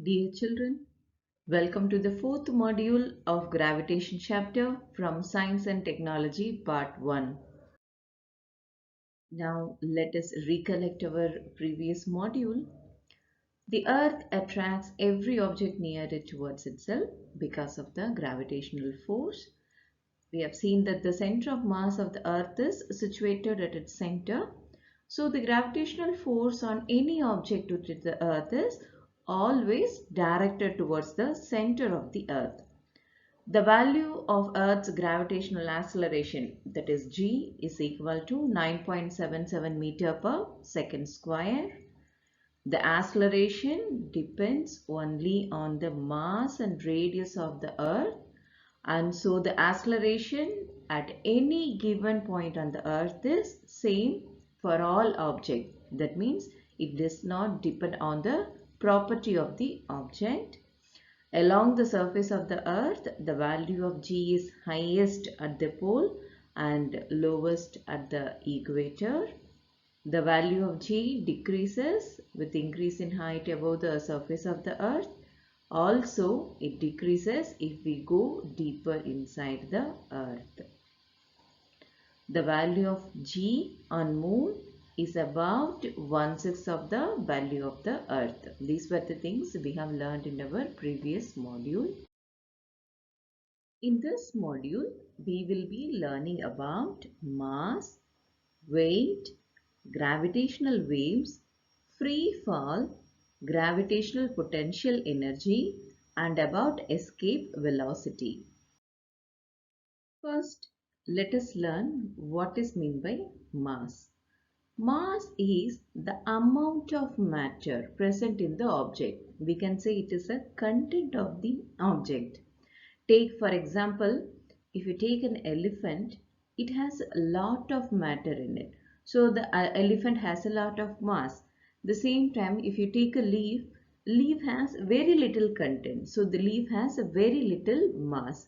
Dear children, welcome to the fourth module of Gravitation chapter from Science and Technology Part 1. Now let us recollect our previous module. The Earth attracts every object near it towards itself because of the gravitational force. We have seen that the center of mass of the Earth is situated at its center. So the gravitational force on any object to the Earth is always directed towards the center of the Earth. The value of Earth's gravitational acceleration, that is g, is equal to 9.77 meter per second square. The acceleration depends only on the mass and radius of the Earth, and so the acceleration at any given point on the Earth is same for all objects. That means it does not depend on the property of the object. Along the surface of the Earth, the value of g is highest at the pole and lowest at the equator. The value of g decreases with increase in height above the surface of the Earth. Also, it decreases if we go deeper inside the Earth. The value of g on Moon is about 1/6 of the value of the Earth. These were the things we have learned in our previous module. In this module, we will be learning about mass, weight, gravitational waves, free fall, gravitational potential energy, and about escape velocity. First, let us learn what is meant by mass. Mass is the amount of matter present in the object. We can say it is a content of the object. Take for example, if you take an elephant, it has a lot of matter in it. So the elephant has a lot of mass. The same time, if you take a leaf, leaf has very little content. So the leaf has a very little mass.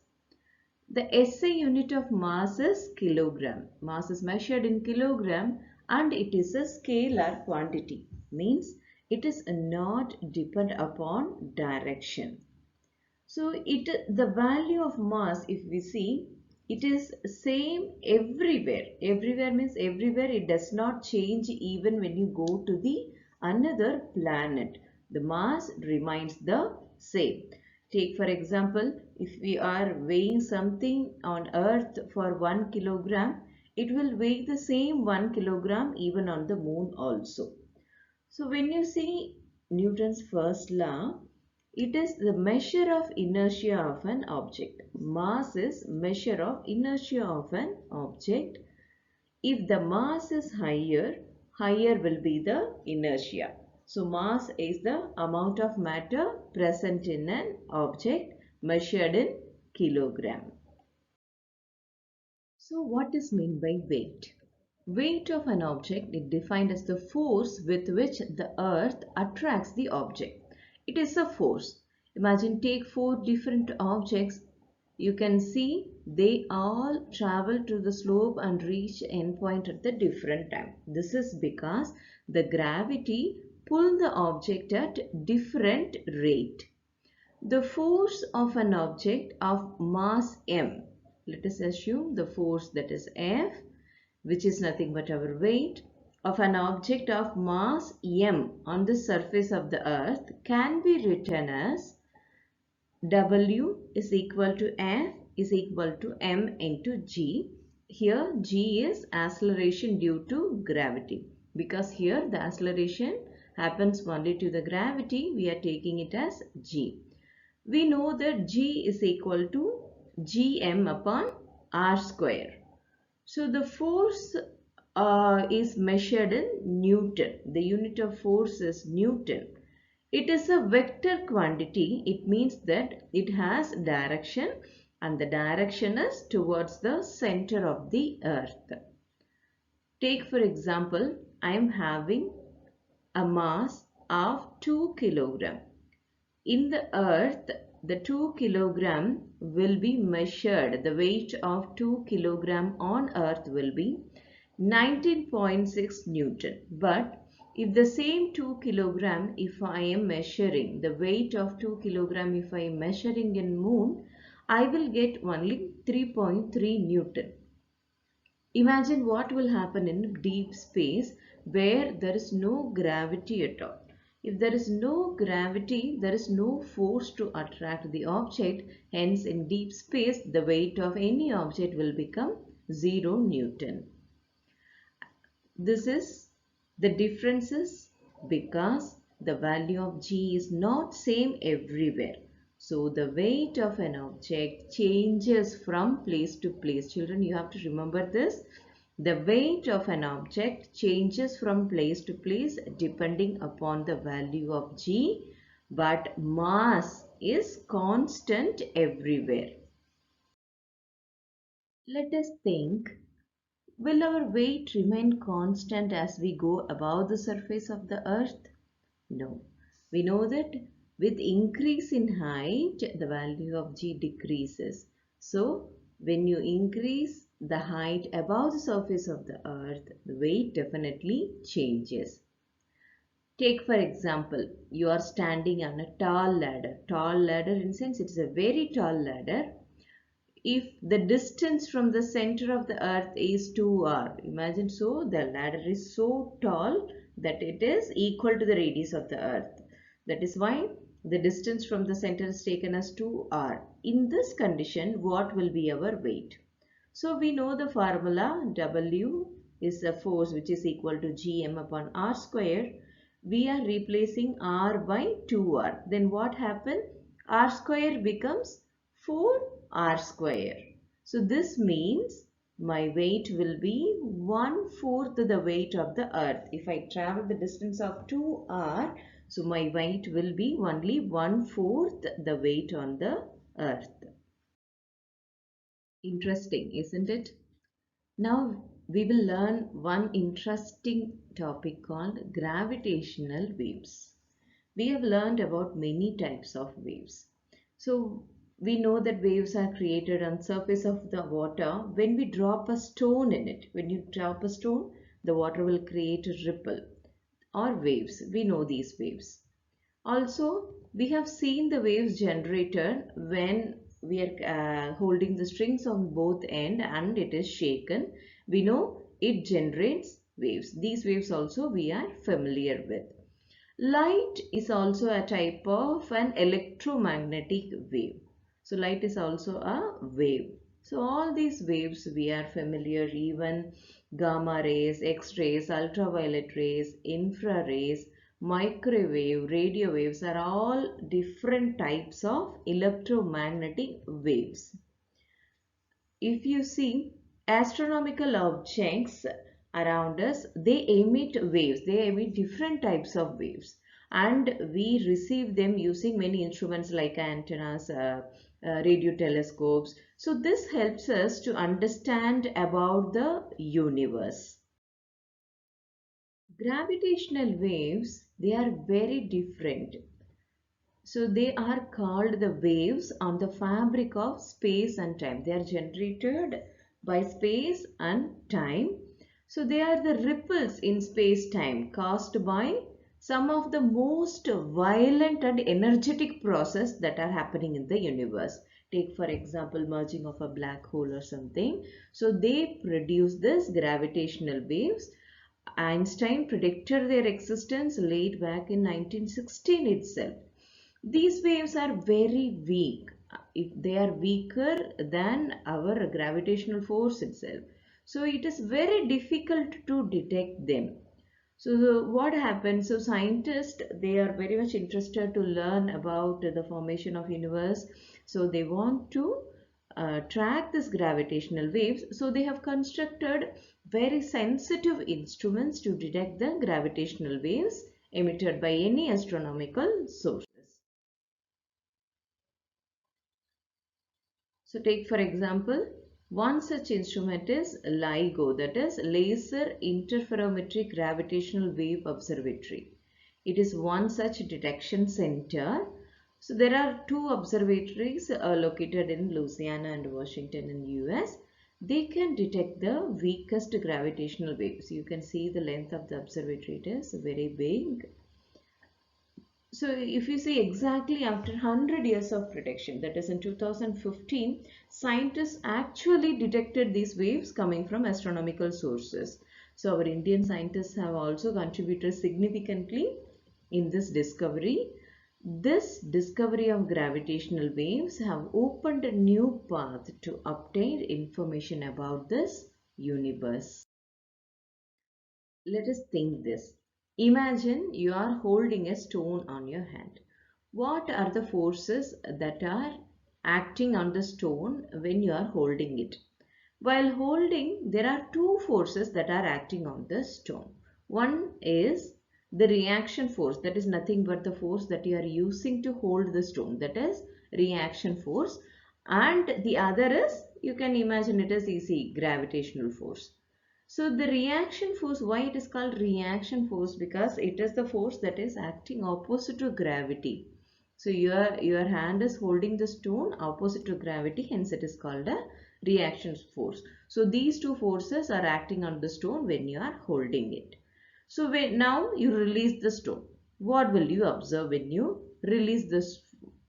The SI unit of mass is kilogram. Mass is measured in kilogram and it is a scalar quantity. Means it is not depend upon direction. So the value of mass, if we see, it is same everywhere. Everywhere means everywhere it does not change even when you go to the another planet. The mass remains the same. Take for example, if we are weighing something on Earth for 1 kilogram, it will weigh the same 1 kilogram even on the Moon also. So when you see Newton's first law, it is the measure of inertia of an object. Mass is measure of inertia of an object. If the mass is higher, higher will be the inertia. So mass is the amount of matter present in an object measured in kilogram. So what is meant by weight? Weight of an object is defined as the force with which the earth attracts the object. It is a force. Imagine take 4 different objects. You can see they all travel to the slope and reach endpoint at the different time. This is because the gravity pull the object at different rate. The force of an object of mass m. Let us assume the force that is F, which is nothing but our weight, of an object of mass m on the surface of the earth can be written as W is equal to F is equal to m into g. Here g is acceleration due to gravity. Because here the acceleration happens only to the gravity, we are taking it as g. We know that g is equal to gm upon r square. So the force is measured in Newton. The unit of force is Newton. It is a vector quantity. It means that it has direction and the direction is towards the center of the earth. Take for example, I am having a mass of 2 kilogram. In the earth, the 2 kilogram will be measured. The weight of 2 kilogram on earth will be 19.6 Newton. But If the same 2 kilogram, if I am measuring the weight of 2 kilogram, if I am measuring in moon, I will get only 3.3 Newton. Imagine what will happen in deep space where there is no gravity at all. If there is no gravity, there is no force to attract the object. Hence, in deep space, the weight of any object will become 0 Newton. This is the differences because the value of G is not same everywhere. So the weight of an object changes from place to place. Children, you have to remember this. The weight of an object changes from place to place depending upon the value of G, but mass is constant everywhere. Let us think, will our weight remain constant as we go above the surface of the earth? No. We know that with increase in height, the value of G decreases. So, when you increase the height above the surface of the earth, the weight definitely changes. Take for example, you are standing on a tall ladder. Tall ladder in sense it is a very tall ladder. If the distance from the center of the earth is 2r, imagine, so the ladder is so tall that it is equal to the radius of the earth. That is why the distance from the center is taken as 2r. In this condition, what will be our weight? So we know the formula, W is the force which is equal to Gm upon r square. We are replacing r by 2r. Then what happens? R square becomes 4r square. So this means my weight will be 1/4 the weight of the earth. If I travel the distance of 2r, so my weight will be only 1/4 the weight on the earth. Interesting, isn't it? Now we will learn one interesting topic called gravitational waves. We have learned about many types of waves. So we know that waves are created on surface of the water when we drop a stone in it. When you drop a stone, the water will create a ripple or waves. We know these waves. Also, we have seen the waves generated when we are holding the strings on both ends and it is shaken. We know it generates waves. These waves also we are familiar with. Light is also a type of an electromagnetic wave. So light is also a wave. So all these waves we are familiar, even gamma rays, X-rays, ultraviolet rays, infrarays, microwave, radio waves are all different types of electromagnetic waves. If you see astronomical objects around us, they emit waves. They emit different types of waves, and we receive them using many instruments like antennas, radio telescopes. So this helps us to understand about the universe. Gravitational waves, they are very different. So they are called the waves on the fabric of space and time. They are generated by space and time. So they are the ripples in space-time caused by some of the most violent and energetic process that are happening in the universe. Take for example merging of a black hole or something. So they produce this gravitational waves. Einstein predicted their existence late back in 1916 itself. These waves are very weak. If they are weaker than our gravitational force itself. So it is very difficult to detect them. So what happens? So scientists, they are very much interested to learn about the formation of universe. So they want to track this gravitational waves. So they have constructed very sensitive instruments to detect the gravitational waves emitted by any astronomical source. So take for example, one such instrument is LIGO, that is Laser Interferometric Gravitational Wave Observatory. It is one such detection center. So there are two observatories located in Louisiana and Washington in US. They can detect the weakest gravitational waves. You can see the length of the observatory, it is very big. So if you see, exactly after 100 years of prediction, that is in 2015, scientists actually detected these waves coming from astronomical sources. So our Indian scientists have also contributed significantly in this discovery. This discovery of gravitational waves have opened a new path to obtain information about this universe. Let us think this. Imagine you are holding a stone on your hand. What are the forces that are acting on the stone when you are holding it? While holding, there are two forces that are acting on the stone. One is the reaction force, that is nothing but the force that you are using to hold the stone, that is reaction force. And the other is, you can imagine it as easy, gravitational force. So the reaction force, why it is called reaction force? Because it is the force that is acting opposite to gravity. So your hand is holding the stone opposite to gravity, hence it is called a reaction force. So these two forces are acting on the stone when you are holding it. So now you release the stone. What will you observe when you release the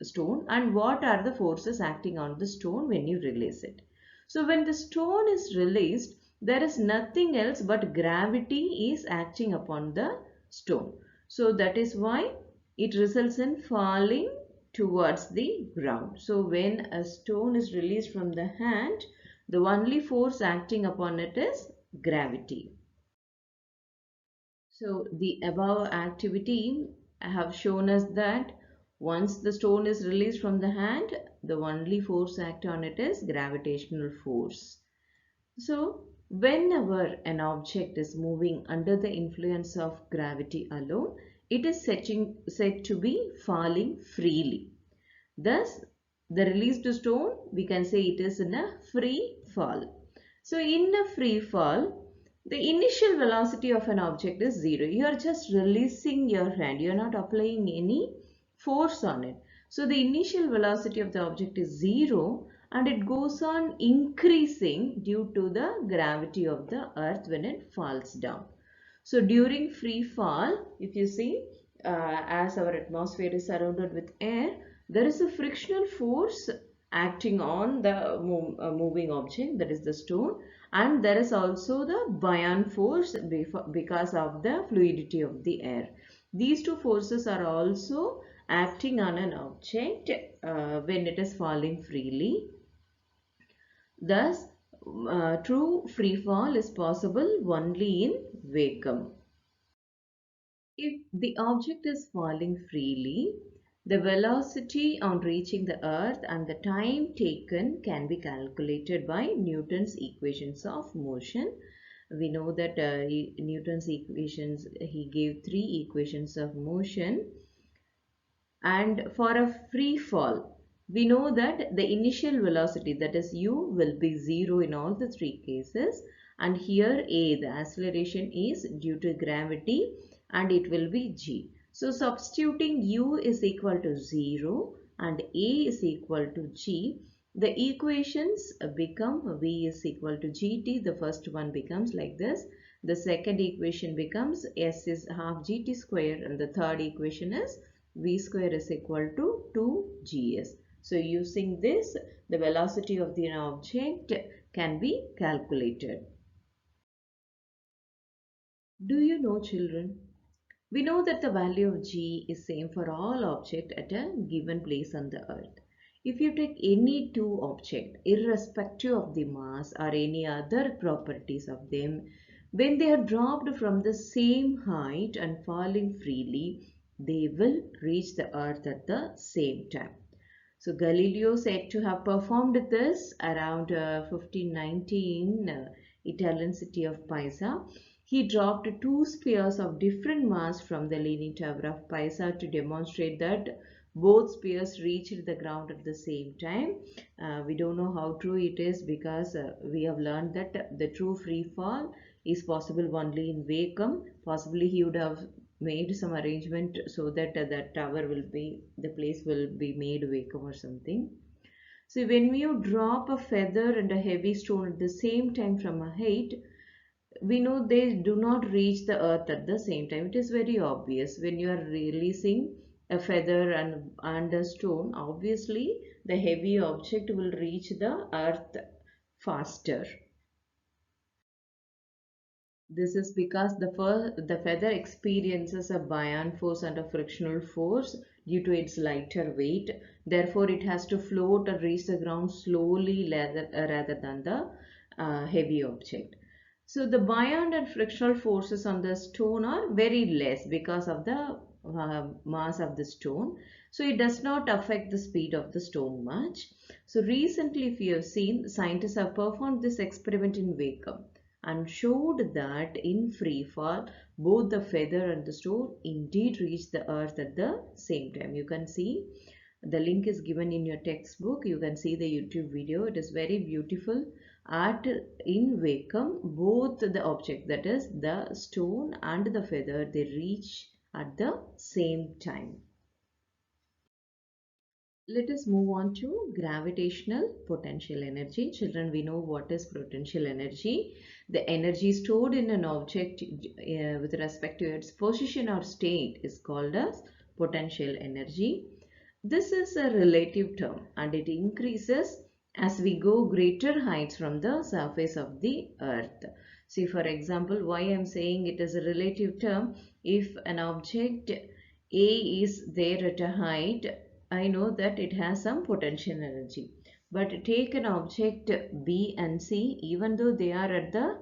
stone, and what are the forces acting on the stone when you release it? So when the stone is released, there is nothing else but gravity is acting upon the stone. So that is why it results in falling towards the ground. So when a stone is released from the hand, the only force acting upon it is gravity. So the above activity have shown us that once the stone is released from the hand, the only force act on it is gravitational force. So whenever an object is moving under the influence of gravity alone, it is said to be falling freely. Thus, the released stone, we can say it is in a free fall. So in a free fall, the initial velocity of an object is zero. You are just releasing your hand. You are not applying any force on it. So the initial velocity of the object is zero, and it goes on increasing due to the gravity of the earth when it falls down. So during free fall, if you see, as our atmosphere is surrounded with air, there is a frictional force acting on the moving object, that is the stone, and there is also the buoyant force because of the fluidity of the air. These two forces are also acting on an object when it is falling freely. Thus, true free fall is possible only in vacuum. If the object is falling freely, the velocity on reaching the earth and the time taken can be calculated by Newton's equations of motion. We know that Newton's equations, he gave three equations of motion, and for a free fall, we know that the initial velocity, that is u, will be 0 in all the three cases. And here a, the acceleration is due to gravity, and it will be g. So substituting u is equal to 0 and a is equal to g, the equations become v is equal to gt. The first one becomes like this. The second equation becomes s is half gt square, and the third equation is v square is equal to 2gs. So using this, the velocity of the object can be calculated. Do you know, children? We know that the value of g is same for all objects at a given place on the earth. If you take any two objects, irrespective of the mass or any other properties of them, when they are dropped from the same height and falling freely, they will reach the earth at the same time. So Galileo said to have performed this around 1519 Italian city of Pisa. He dropped two spheres of different mass from the Leaning Tower of Pisa to demonstrate that both spheres reached the ground at the same time. We don't know how true it is, because we have learned that the true free fall is possible only in vacuum. Possibly he would have made some arrangement so that that tower will be, the place will be made vacuum or something. So when you drop a feather and a heavy stone at the same time from a height, we know they do not reach the earth at the same time. It is very obvious when you are releasing a feather and a stone, obviously the heavy object will reach the earth faster. This is because the feather experiences a buoyant force and a frictional force due to its lighter weight. Therefore, it has to float or reach the ground slowly rather than the heavy object. So, the buoyant and frictional forces on the stone are very less because of the mass of the stone. So, it does not affect the speed of the stone much. So, recently, if you have seen, scientists have performed this experiment in Waco and showed that in free fall both the feather and the stone indeed reach the earth at the same time. You can see the link is given in your textbook. You can see the YouTube video. It is very beautiful. At in Wakam, both the object, that is the stone and the feather, they reach at the same time. Let us move on to gravitational potential energy. Children, we know what is potential energy. The energy stored in an object with respect to its position or state is called as potential energy. This is a relative term and it increases as we go greater heights from the surface of the earth. See, for example, why I am saying it is a relative term. If an object A is there at a height, I know that it has some potential energy. But take an object B and C, even though they are at the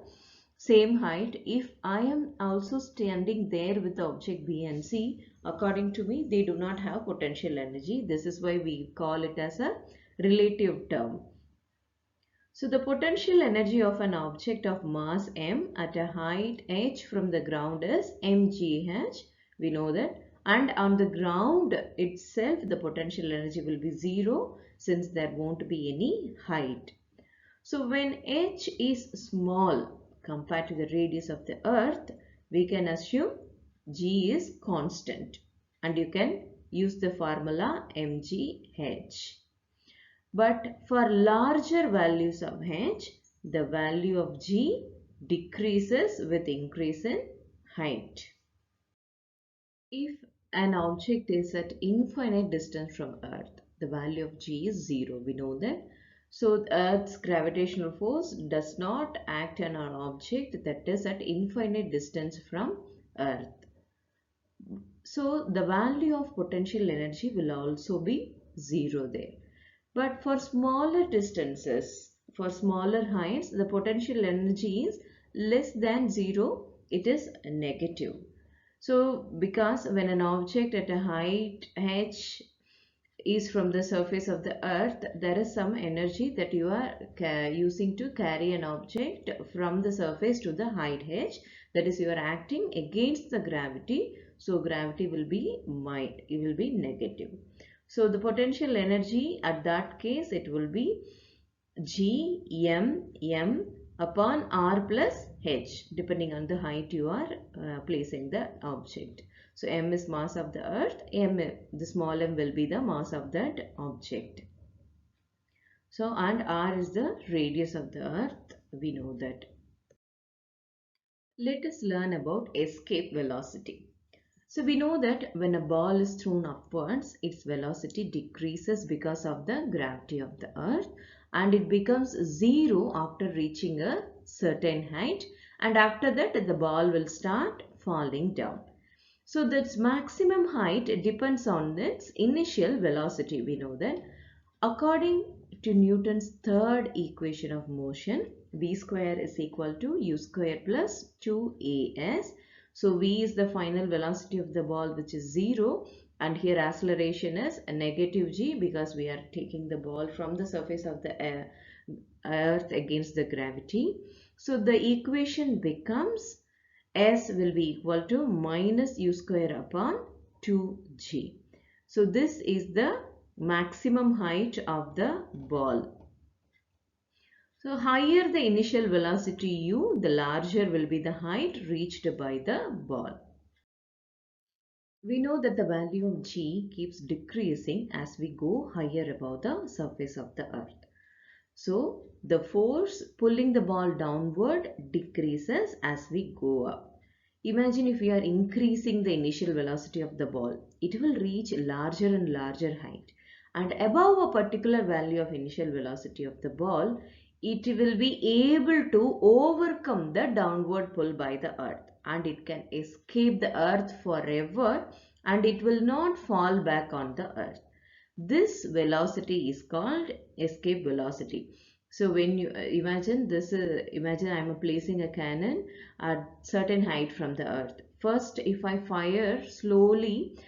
same height, if I am also standing there with the object B and C, according to me, they do not have potential energy. This is why we call it as a relative term. So the potential energy of an object of mass m at a height h from the ground is mgh. We know that. And on the ground itself, the potential energy will be 0 since there won't be any height. So when h is small compared to the radius of the earth, we can assume g is constant. And you can use the formula mgh. But for larger values of h, the value of g decreases with increase in height. If an object is at infinite distance from Earth, the value of g is 0. We know that. So Earth's gravitational force does not act on an object that is at infinite distance from Earth. So the value of potential energy will also be 0 there. But for smaller distances, for smaller heights, the potential energy is less than 0. It is negative. So because when an object at a height h is from the surface of the earth, there is some energy that you are using to carry an object from the surface to the height h. That is, you are acting against the gravity. So gravity will be negative. So the potential energy at that case, it will be G m upon r plus h, depending on the height you are placing the object. So m is mass of the earth, the small m will be the mass of that object. So and r is the radius of the earth, we know that. Let us learn about escape velocity. So we know that when a ball is thrown upwards, its velocity decreases because of the gravity of the earth, and it becomes 0 after reaching a certain height, and after that the ball will start falling down. So its maximum height depends on its initial velocity. We know that. According to Newton's third equation of motion, v square is equal to u square plus 2as. So v is the final velocity of the ball, which is 0, and here acceleration is a negative g because we are taking the ball from the surface of the earth against the gravity. So the equation becomes s will be equal to minus u square upon 2g. So this is the maximum height of the ball. So higher the initial velocity u, the larger will be the height reached by the ball. We know that the value of g keeps decreasing as we go higher above the surface of the earth. So the force pulling the ball downward decreases as we go up. Imagine if we are increasing the initial velocity of the ball, it will reach larger and larger height. And above a particular value of initial velocity of the ball, it will be able to overcome the downward pull by the earth, and it can escape the earth forever, and it will not fall back on the earth. This velocity is called escape velocity. So when you imagine this, imagine I am placing a cannon at certain height from the earth. First, if I fire slowly,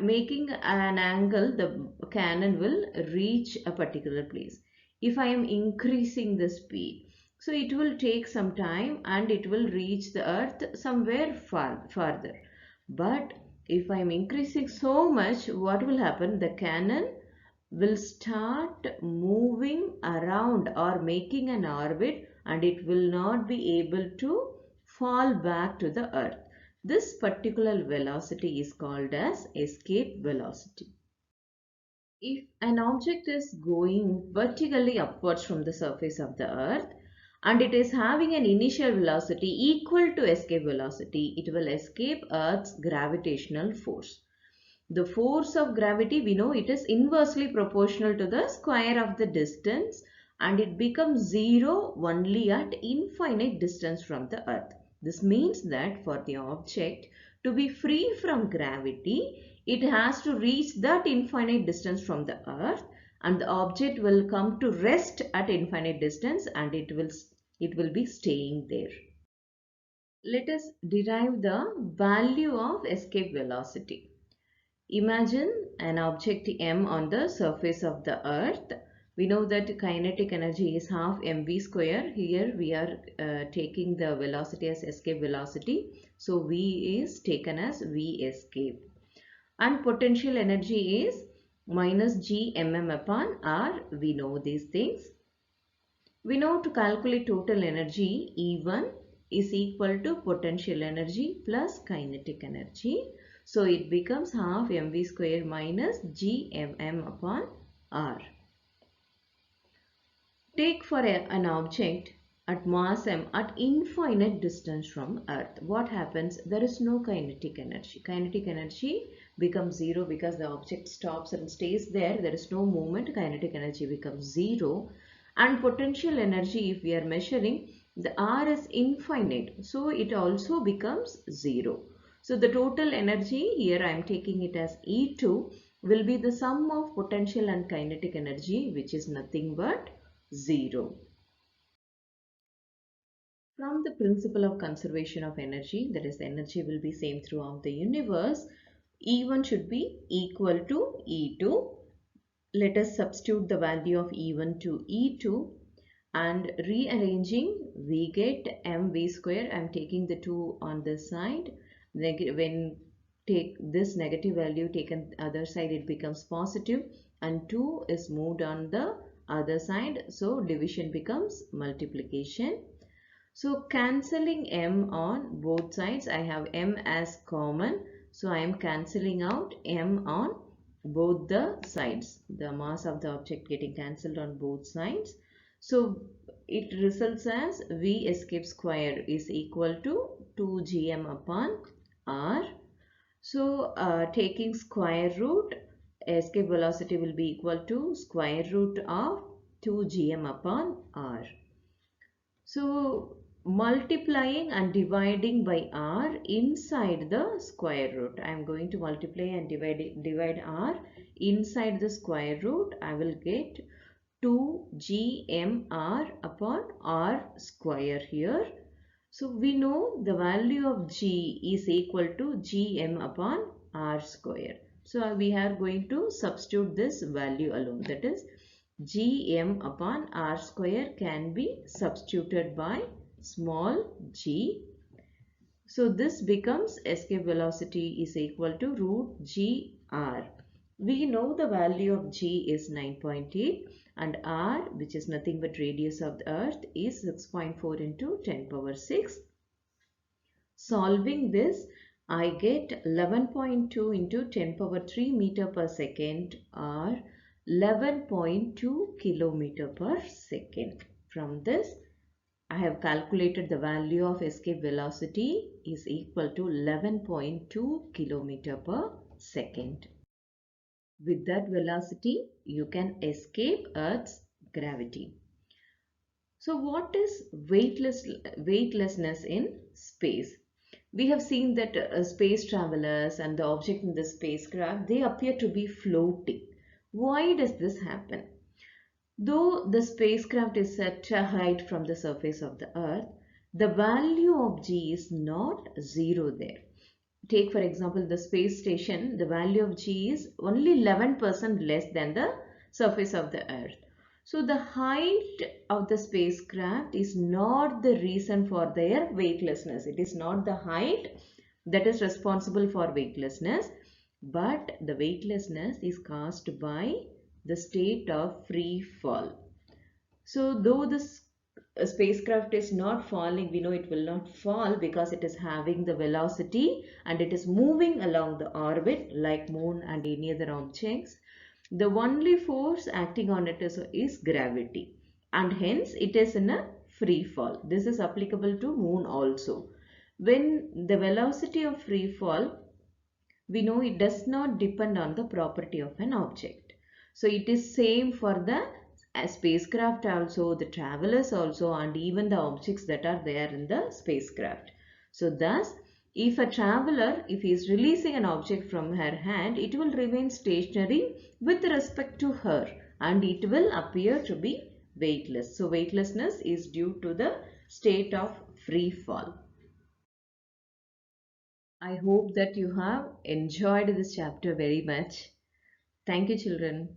making an angle, the cannon will reach a particular place. If I am increasing the speed, so it will take some time and it will reach the earth somewhere farther. But if I am increasing so much, what will happen? The cannon will start moving around or making an orbit, and it will not be able to fall back to the earth. This particular velocity is called as escape velocity. If an object is going vertically upwards from the surface of the earth and it is having an initial velocity equal to escape velocity, it will escape Earth's gravitational force. The force of gravity, we know it is inversely proportional to the square of the distance, and it becomes zero only at infinite distance from the earth. This means that for the object to be free from gravity, it has to reach that infinite distance from the earth, and the object will come to rest at infinite distance, and it will be staying there. Let us derive the value of escape velocity. Imagine an object m on the surface of the earth. We know that kinetic energy is half mv square. Here we are taking the velocity as escape velocity. So v is taken as v escape. And potential energy is minus g mm upon r. We know these things. We know to calculate total energy, E1 is equal to potential energy plus kinetic energy. So it becomes half mv square minus gmm upon r. Take for an object at mass m at infinite distance from earth. What happens? There is no kinetic energy. Kinetic energy becomes zero because the object stops and stays there. There is no movement. Kinetic energy becomes zero. And potential energy, if we are measuring, the R is infinite. So it also becomes zero. So the total energy, here I am taking it as E2, will be the sum of potential and kinetic energy, which is nothing but 0. From the principle of conservation of energy, that is, the energy will be same throughout the universe, E1 should be equal to E2. Let us substitute the value of E1 to E2, and rearranging, we get mv square. I am taking the 2 on this side. When take this negative value taken other side, it becomes positive, and 2 is moved on the other side. So division becomes multiplication. So cancelling m on both sides, I have m as common. So I am cancelling out m on both the sides. The mass of the object getting cancelled on both sides. So it results as V escape square is equal to 2gm upon r. So taking square root, escape velocity will be equal to square root of 2gm upon r. So multiplying and dividing by r inside the square root. I am going to multiply and divide r inside the square root. I will get 2gmr upon r square here. So we know the value of g is equal to gm upon r square. So we are going to substitute this value alone. That is, gm upon r square can be substituted by small g. So this becomes escape velocity is equal to root gr. We know the value of g is 9.8 and r, which is nothing but radius of the earth, is 6.4 into 10 power 6. Solving this, I get 11.2 into 10 power 3 meter per second or 11.2 kilometer per second. From this, I have calculated the value of escape velocity is equal to 11.2 kilometer per second. With that velocity, you can escape Earth's gravity. So what is weightlessness in space? We have seen that space travelers and the object in the spacecraft, they appear to be floating. Why does this happen? Though the spacecraft is at a height from the surface of the Earth, the value of G is not zero there. Take for example the space station, the value of G is only 11% less than the surface of the Earth. So the height of the spacecraft is not the reason for their weightlessness. It is not the height that is responsible for weightlessness, but the weightlessness is caused by the state of free fall. So though this spacecraft is not falling, we know it will not fall because it is having the velocity and it is moving along the orbit like moon and any other objects. The only force acting on it is gravity, and hence it is in a free fall. This is applicable to moon also. When the velocity of free fall, we know it does not depend on the property of an object. So it is same for the spacecraft also, the travelers also, and even the objects that are there in the spacecraft. So thus, if a traveler, if he is releasing an object from her hand, it will remain stationary with respect to her and it will appear to be weightless. So weightlessness is due to the state of free fall. I hope that you have enjoyed this chapter very much. Thank you, children.